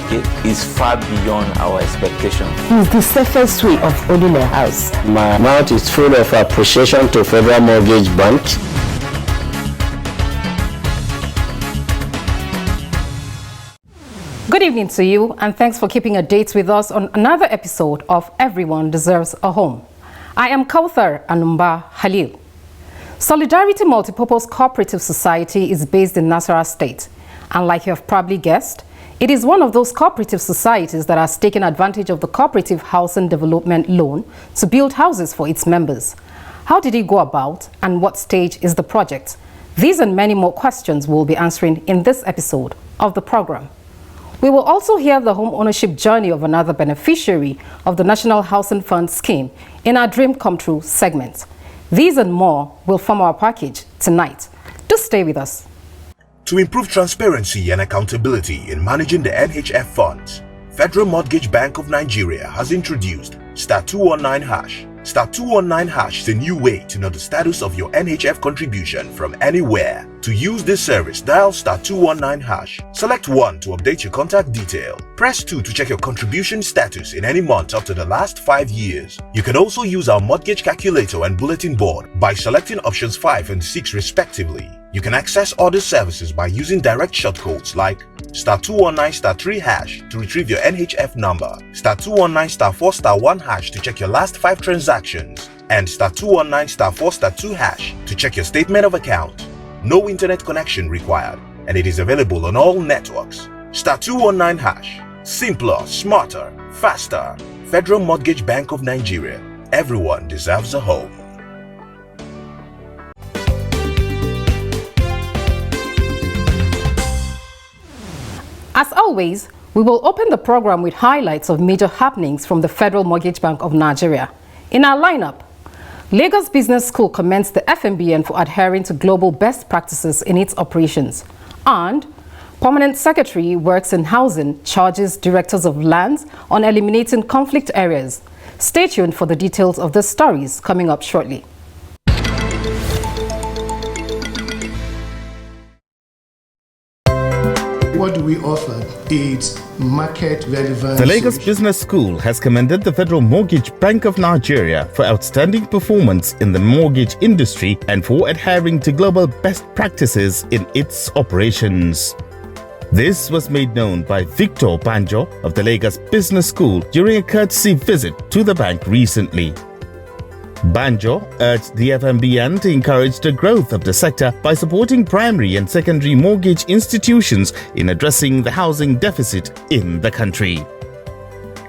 okay, is far beyond our expectation. It's the safest way of owning a house. My mouth is full of appreciation to Federal Mortgage Bank. Good evening to you, and thanks for keeping a date with us on another episode of Everyone Deserves a Home. I am Kauthar Anumba Halil. Solidarity Multipurpose Cooperative Society is based in Nasarawa State, and like you have probably guessed, it is one of those cooperative societies that has taken advantage of the Cooperative Housing Development Loan to build houses for its members. How did it go about, and what stage is the project? These and many more questions we'll be answering in this episode of the program. We will also hear the home ownership journey of another beneficiary of the National Housing Fund scheme in our Dream Come True segment. These and more will form our package tonight. Do stay with us. To improve transparency and accountability in managing the NHF funds, Federal Mortgage Bank of Nigeria has introduced *219#. *219# is a new way to know the status of your NHF contribution from anywhere. To use this service, dial *219#. Select 1 to update your contact detail. Press 2 to check your contribution status in any month up to the last 5 years. You can also use our mortgage calculator and bulletin board by selecting options 5 and 6 respectively. You can access other services by using direct shortcodes like *219*3# to retrieve your NHF number, *219*4*1# to check your last 5 transactions, and *219*4*2# to check your statement of account. No internet connection required, and it is available on all networks. *219#. Simpler, smarter, faster. Federal Mortgage Bank of Nigeria. Everyone deserves a home. As always, we will open the program with highlights of major happenings from the Federal Mortgage Bank of Nigeria. In our lineup, Lagos Business School commends the FMBN for adhering to global best practices in its operations. And Permanent Secretary Works in Housing charges directors of lands on eliminating conflict areas. Stay tuned for the details of the stories coming up shortly. What do we offer? It's market relevant. The Lagos Business School has commended the Federal Mortgage Bank of Nigeria for outstanding performance in the mortgage industry and for adhering to global best practices in its operations. This was made known by Victor Banjo of the Lagos Business School during a courtesy visit to the bank recently. Banjo urged the FMBN to encourage the growth of the sector by supporting primary and secondary mortgage institutions in addressing the housing deficit in the country.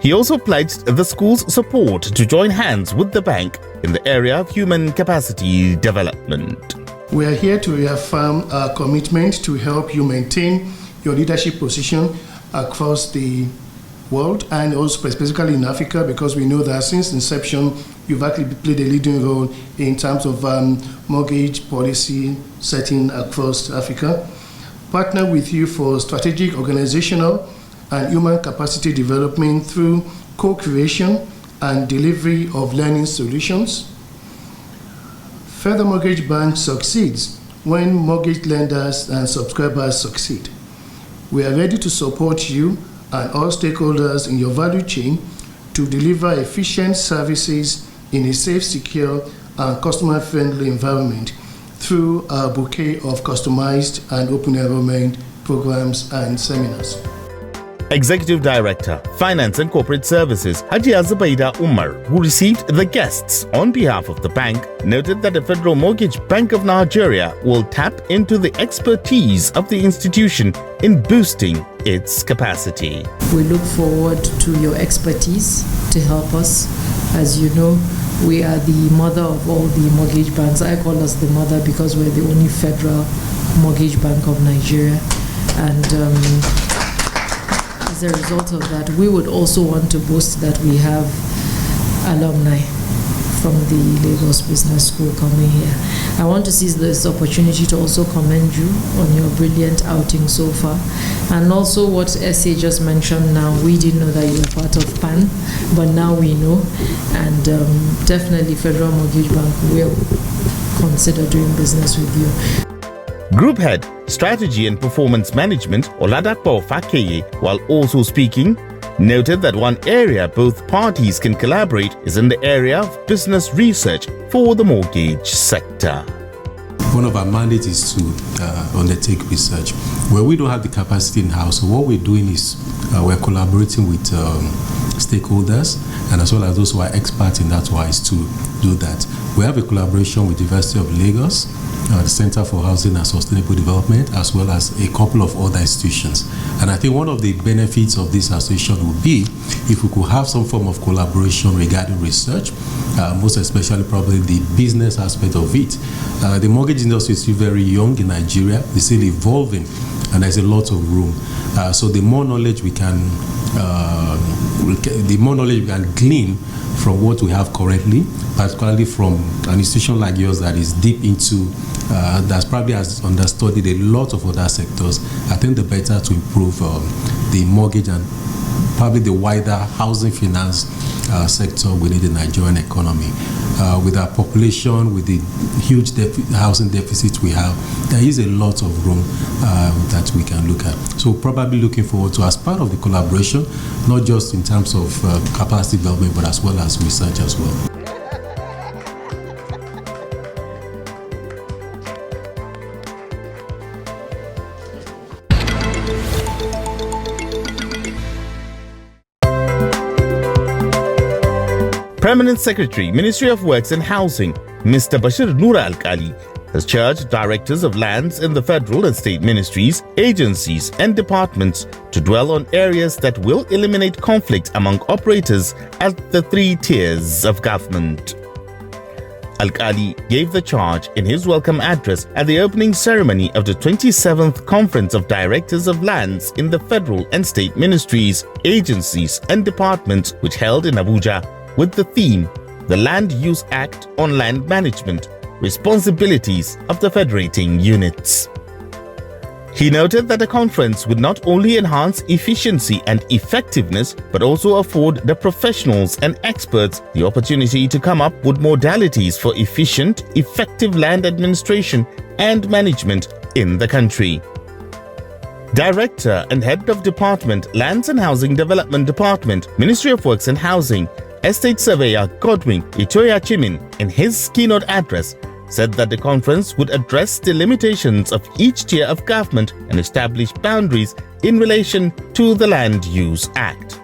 He also pledged the school's support to join hands with the bank in the area of human capacity development. We are here to reaffirm our commitment to help you maintain your leadership position across the world and also specifically in Africa, because we know that since inception you've actually played a leading role in terms of mortgage policy setting across Africa. Partner with you for strategic, organizational and human capacity development through co-creation and delivery of learning solutions. Federal Mortgage Bank succeeds when mortgage lenders and subscribers succeed. We are ready to support you and all stakeholders in your value chain to deliver efficient services in a safe, secure, and customer-friendly environment through our bouquet of customized and open enrollment programs and seminars. Executive Director, Finance and Corporate Services, Hajia Zubaida Umar, who received the guests on behalf of the bank, noted that the Federal Mortgage Bank of Nigeria will tap into the expertise of the institution in boosting its capacity. We look forward to your expertise to help us. As you know, we are the mother of all the mortgage banks. I call us the mother because we're the only Federal Mortgage Bank of Nigeria. And as a result of that, we would also want to boast that we have alumni from the Lagos Business School coming here. I want to seize this opportunity to also commend you on your brilliant outing so far. And also what SA just mentioned now, we didn't know that you were part of PAN, but now we know. And definitely Federal Mortgage Bank will consider doing business with you. Group Head, Strategy and Performance Management, Oladapo Fakeye, while also speaking, noted that one area both parties can collaborate is in the area of business research for the mortgage sector. One of our mandates is to undertake research where we don't have the capacity in-house. So what we're doing is we're collaborating with stakeholders and as well as those who are experts in that wise to do that. We have a collaboration with the University of Lagos, the Center for Housing and Sustainable Development, as well as a couple of other institutions. And I think one of the benefits of this association would be if we could have some form of collaboration regarding research, most especially probably the business aspect of it. The mortgage industry is still very young in Nigeria. It's still evolving, and there's a lot of room. So the more knowledge we can glean from what we have currently, particularly from an institution like yours that is deep into, that's probably has understudied a lot of other sectors, I think the better to improve the mortgage and probably the wider housing finance sector within the Nigerian economy. With our population, with the huge housing deficit we have, there is a lot of room that we can look at. So probably looking forward to, as part of the collaboration, not just in terms of capacity development, but as well as research as well. Permanent Secretary, Ministry of Works and Housing, Mr. Bashir Noor Al-Kali, has charged directors of lands in the federal and state ministries, agencies and departments to dwell on areas that will eliminate conflict among operators at the 3 tiers of government. Al-Kali gave the charge in his welcome address at the opening ceremony of the 27th Conference of Directors of Lands in the federal and state ministries, agencies and departments, which held in Abuja, with the theme, The Land Use Act on Land Management, Responsibilities of the Federating Units. He noted that the conference would not only enhance efficiency and effectiveness, but also afford the professionals and experts the opportunity to come up with modalities for efficient, effective land administration and management in the country. Director and Head of Department, Lands and Housing Development Department, Ministry of Works and Housing, Estate Surveyor Godwin Itoya Chimin, in his keynote address, said that the conference would address the limitations of each tier of government and establish boundaries in relation to the Land Use Act.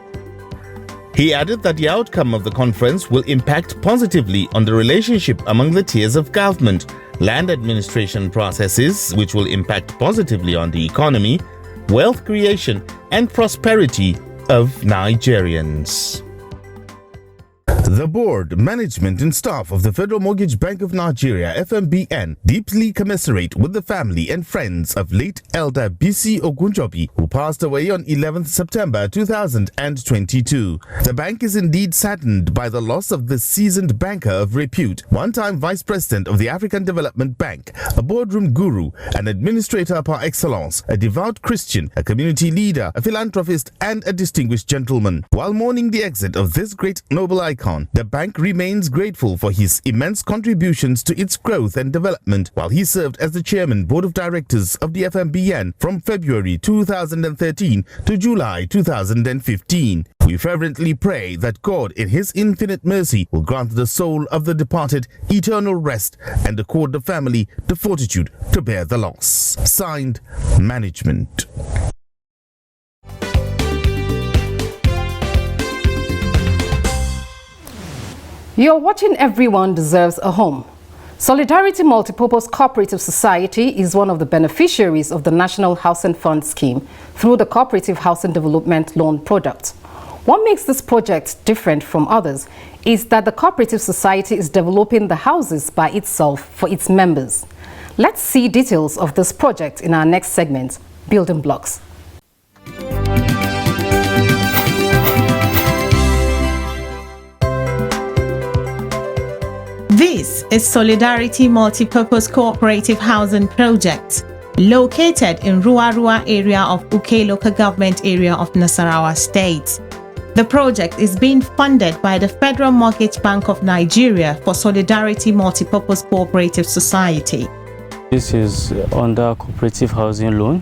He added that the outcome of the conference will impact positively on the relationship among the tiers of government, land administration processes, which will impact positively on the economy, wealth creation and prosperity of Nigerians. The board, management and staff of the Federal Mortgage Bank of Nigeria, FMBN, deeply commiserate with the family and friends of late Elder BC Ogunjobi, who passed away on 11th September 2022. The bank is indeed saddened by the loss of this seasoned banker of repute, one-time vice president of the African Development Bank, a boardroom guru, an administrator par excellence, a devout Christian, a community leader, a philanthropist and a distinguished gentleman. While mourning the exit of this great noble icon, the bank remains grateful for his immense contributions to its growth and development while he served as the chairman board of directors of the FMBN from February 2013 to July 2015. We fervently pray that God in his infinite mercy will grant the soul of the departed eternal rest and accord the family the fortitude to bear the loss. Signed, Management. You're watching Everyone Deserves a Home. Solidarity Multipurpose Cooperative Society is one of the beneficiaries of the National Housing Fund scheme through the Cooperative Housing Development Loan product. What makes this project different from others is that the Cooperative Society is developing the houses by itself for its members. Let's see details of this project in our next segment, Building Blocks. This is Solidarity Multipurpose Cooperative Housing Project, located in Ruarua area of Uke Local Government area of Nasarawa State. The project is being funded by the Federal Mortgage Bank of Nigeria for Solidarity Multipurpose Cooperative Society. This is under Cooperative Housing Loan,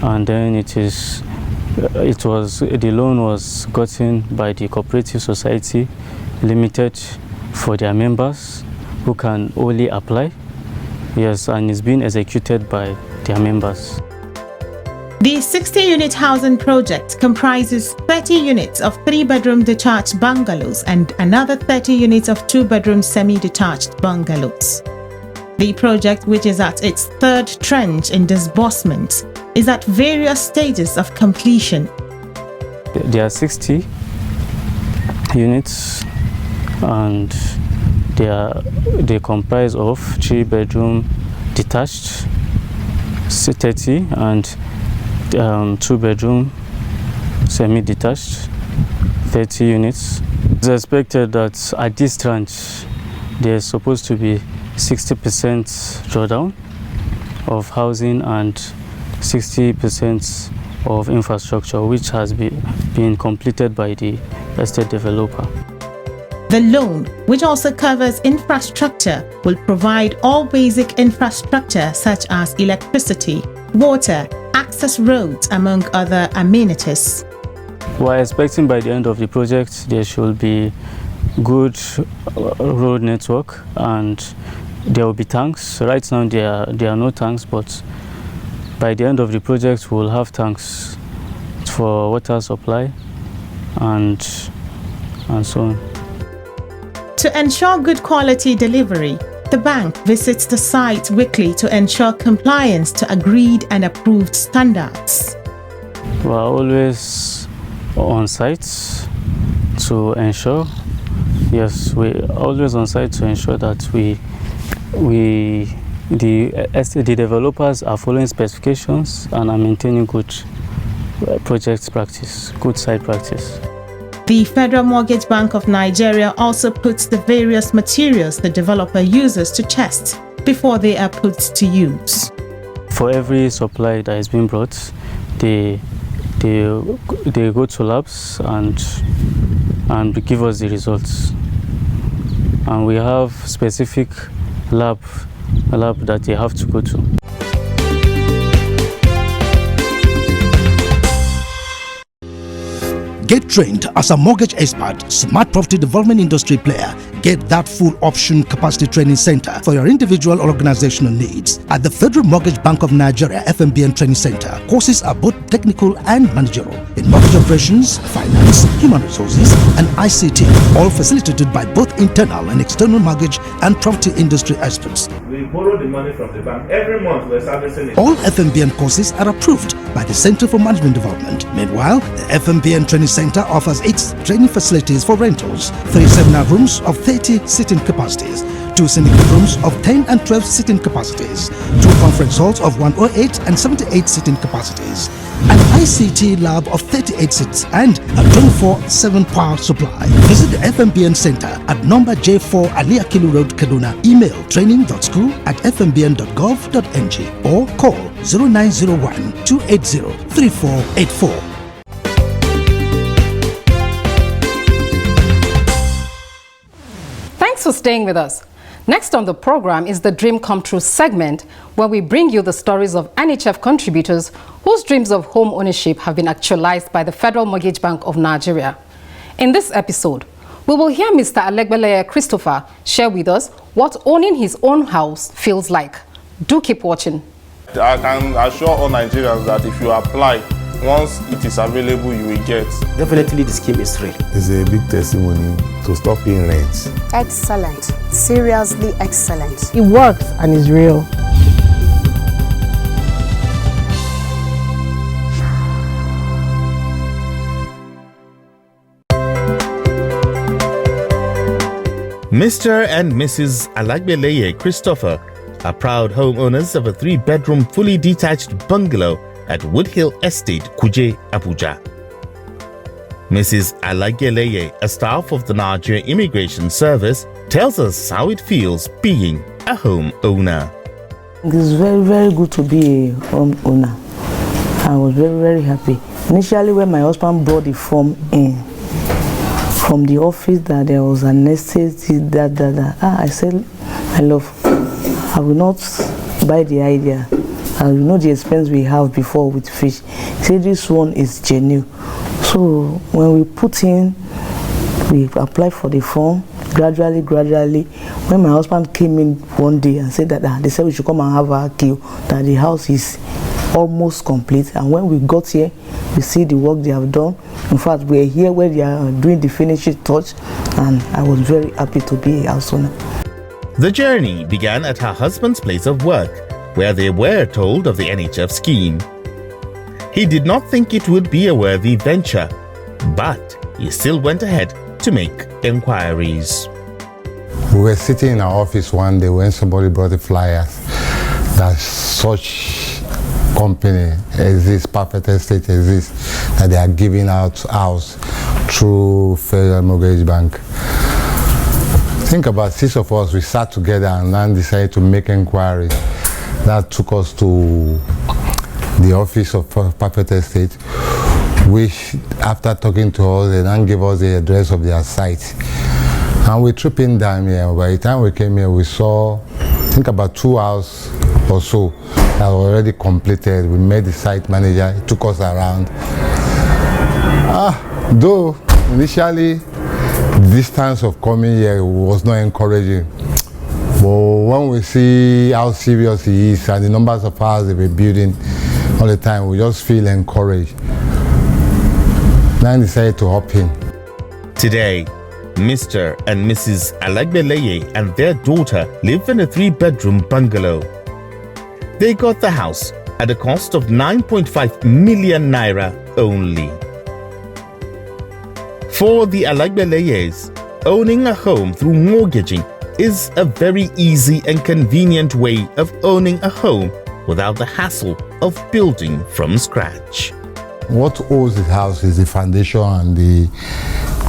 and then the loan was gotten by the Cooperative Society Limited for their members who can only apply. Yes, and it's being executed by their members. The 60-unit housing project comprises 30 units of 3-bedroom detached bungalows and another 30 units of 2-bedroom semi-detached bungalows. The project, which is at its third tranche in disbursement, is at various stages of completion. There are 60 units, and they comprise of 3-bedroom detached 30 and 2-bedroom semi-detached 30 units. It's expected that at this tranche there's supposed to be 60% drawdown of housing and 60% of infrastructure, which has been completed by the estate developer. The loan, which also covers infrastructure, will provide all basic infrastructure such as electricity, water, access roads, among other amenities. We're expecting by the end of the project there should be good road network, and there will be tanks. Right now there are no tanks, but by the end of the project we'll have tanks for water supply and so on. To ensure good quality delivery, the bank visits the site weekly to ensure compliance to agreed and approved standards. We are always on site to ensure, yes, we are always on site to ensure that the developers are following specifications and are maintaining good project practice, good site practice. The Federal Mortgage Bank of Nigeria also puts the various materials the developer uses to test before they are put to use. For every supply that is being brought, they go to labs and give us the results. And we have specific lab that they have to go to. Get trained as a mortgage expert, smart property development industry player. Get that full option capacity training center for your individual or organizational needs at the Federal Mortgage Bank of Nigeria FMBN Training Center. Courses are both technical and managerial in mortgage operations, finance, human resources, and ICT, all facilitated by both internal and external mortgage and property industry experts. We borrow the money from the bank. Every month we're servicing it. All FMBN courses are approved by the Center for Management Development. Meanwhile, the FMBN Training Center offers 8 training facilities for rentals, 3 seminar rooms of 30 sitting capacities, 2 syndicate rooms of 10 and 12 sitting capacities, 2 conference halls of 108 and 78 sitting capacities, an ICT lab of 38 seats, and a 24/7 power supply. Visit the FMBN Center at number J4 Ali Akilu Road, Kaduna. Email training.school@fmbn.gov.ng or call 0901 280 3484. Thanks for staying with us. Next on the program is the Dream Come True segment, where we bring you the stories of NHF contributors whose dreams of home ownership have been actualized by the Federal Mortgage Bank of Nigeria. In this episode, we will hear Mr. Alagbeleye Christopher share with us what owning his own house feels like. Do keep watching. I can assure all Nigerians that if you apply, once it is available, you will get. Definitely the scheme is real. It's a big testimony to stop paying rent. Excellent. Seriously excellent. It works and is real. Mr. and Mrs. Alagbeleye Christopher are proud homeowners of a 3-bedroom fully detached bungalow at Woodhill Estate, Kuje, Abuja. Mrs. Alagbeleye, a staff of the Nigeria Immigration Service, tells us how it feels being a home owner. It is very, very good to be a home owner. I was very, very happy. Initially, when my husband brought the form in from the office that there was a necessity, I said, my love, I will not buy the idea. And you know the expense we have before with fish. Say this one is genuine. So when we put in, we apply for the form gradually. When my husband came in one day and said that they said we should come and have our key, that the house is almost complete. And when we got here, we see the work they have done. In fact, we're here where they are doing the finishing touch, and I was very happy to be a house owner. The journey began at her husband's place of work, where they were told of the NHF scheme. He did not think it would be a worthy venture, but he still went ahead to make inquiries. We were sitting in our office one day when somebody brought the flyers that such company exists, Perfect Estate exists, that they are giving out house through Federal Mortgage Bank. I think about 6 of us, we sat together and then decided to make inquiries. That took us to the office of Perfect Estate, which after talking to us, they then gave us the address of their site. And we tripping down here. By the time we came here, we saw, I think about 2 hours or so that were already completed. We met the site manager, he took us around. Though initially the distance of coming here was not encouraging, but when we see how serious he is and the numbers of houses they were building all the time, we just feel encouraged. Then I decided to hop in. Today, Mr. and Mrs. Alagbeleye and their daughter live in a 3-bedroom bungalow. They got the house at a cost of 9.5 million naira only. For the Alagbeleyes, owning a home through mortgaging is a very easy and convenient way of owning a home without the hassle of building from scratch. What holds the house is the foundation and the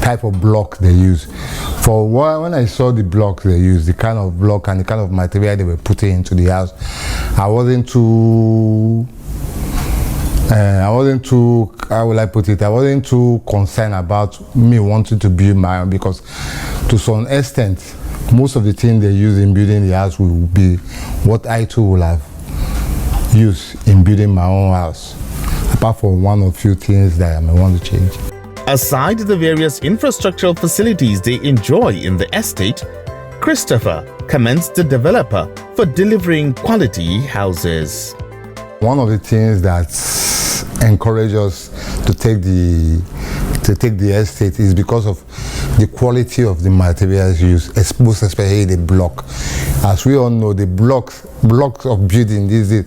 type of block they use. For when I saw the block they use, the kind of block and the kind of material they were putting into the house, I wasn't too, how will I put it, I wasn't too concerned about me wanting to build my own, because to some extent, most of the things they use in building the house will be what I too will have used in building my own house, apart from one or few things that I may want to change. Aside the various infrastructural facilities they enjoy in the estate, Christopher commends the developer for delivering quality houses. One of the things that encourages us to take the estate is because of the quality of the materials used, most especially the block. As we all know, the blocks of building these days,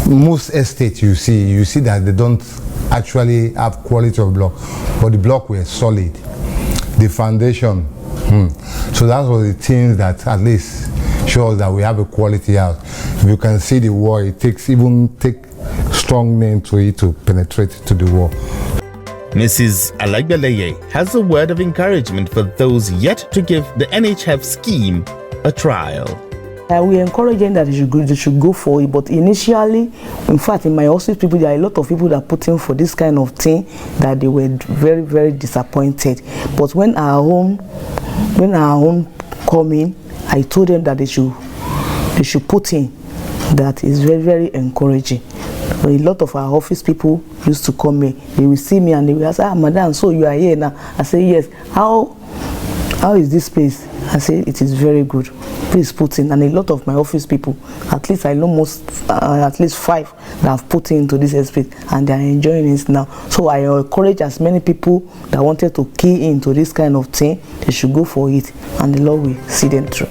most estates you see that they don't actually have quality of block, but the block were solid, the foundation. So that was the things that at least shows that we have a quality house. If you can see the wall, it takes strong name to it to penetrate to the wall. Mrs. Alagbeleye has a word of encouragement for those yet to give the NHF scheme a trial. We encourage them that they should go for it, but initially, in fact, in my office, there are a lot of people that put in for this kind of thing that they were very, very disappointed. But when our home come in, I told them that they should put in. That is very, very encouraging. A lot of our office people used to come here. They will see me and they will ask, Madam, so you are here now? I say, yes. How is this place? I say, it is very good. Please put in. And a lot of my office people, at least I know at least 5 that have put into this estate and they are enjoying it now. So I encourage as many people that wanted to key into this kind of thing, they should go for it and the Lord will see them through.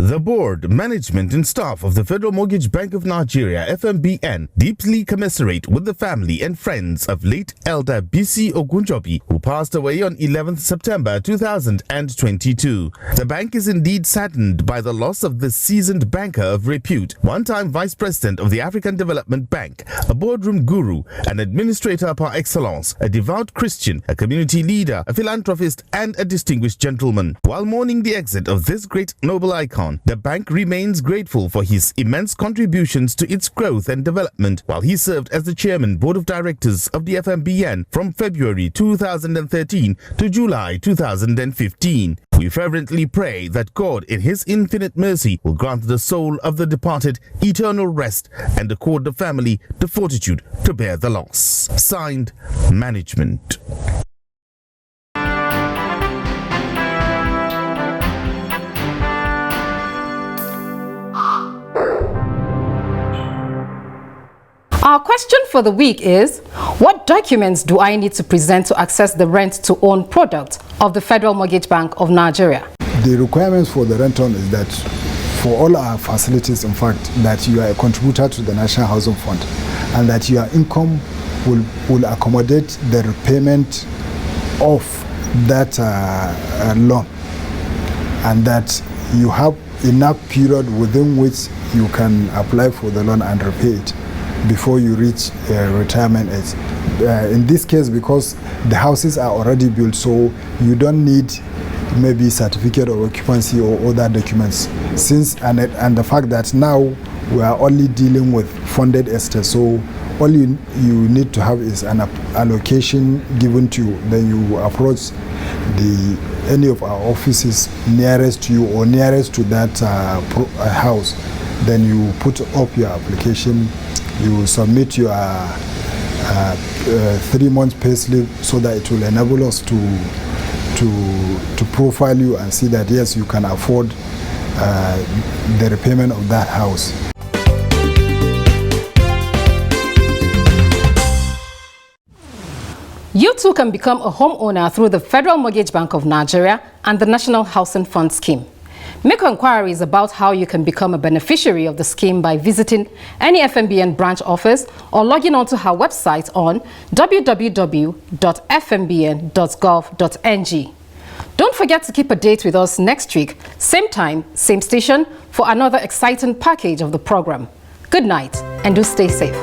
The board, management and staff of the Federal Mortgage Bank of Nigeria, FMBN, deeply commiserate with the family and friends of late Elder BC Ogunjobi, who passed away on 11th September 2022. The bank is indeed saddened by the loss of this seasoned banker of repute, one-time vice president of the African Development Bank, a boardroom guru, an administrator par excellence, a devout Christian, a community leader, a philanthropist and a distinguished gentleman. While mourning the exit of this great noble icon, The bank remains grateful for his immense contributions to its growth and development while he served as the chairman board of directors of the FMBN from February 2013 to July 2015. We fervently pray that God in his infinite mercy will grant the soul of the departed eternal rest and accord the family the fortitude to bear the loss. Signed, Management. Our question for the week is, what documents do I need to present to access the rent-to-own product of the Federal Mortgage Bank of Nigeria? The requirements for the rent-on is that for all our facilities, in fact, that you are a contributor to the National Housing Fund and that your income will accommodate the repayment of that loan, and that you have enough period within which you can apply for the loan and repay it before you reach retirement age. In this case, because the houses are already built, so you don't need maybe certificate of occupancy or other documents, and the fact that now we are only dealing with funded estates, so all you need to have is an allocation given to you. Then you approach any of our offices nearest to you or nearest to that house. Then you put up your application. You submit your 3 months pay slip so that it will enable us to profile you and see that yes, you can afford the repayment of that house. You too can become a homeowner through the Federal Mortgage Bank of Nigeria and the National Housing Fund scheme. Make inquiries about how you can become a beneficiary of the scheme by visiting any FMBN branch office or logging onto our website on www.fmbn.gov.ng. Don't forget to keep a date with us next week, same time, same station, for another exciting package of the program. Good night and do stay safe.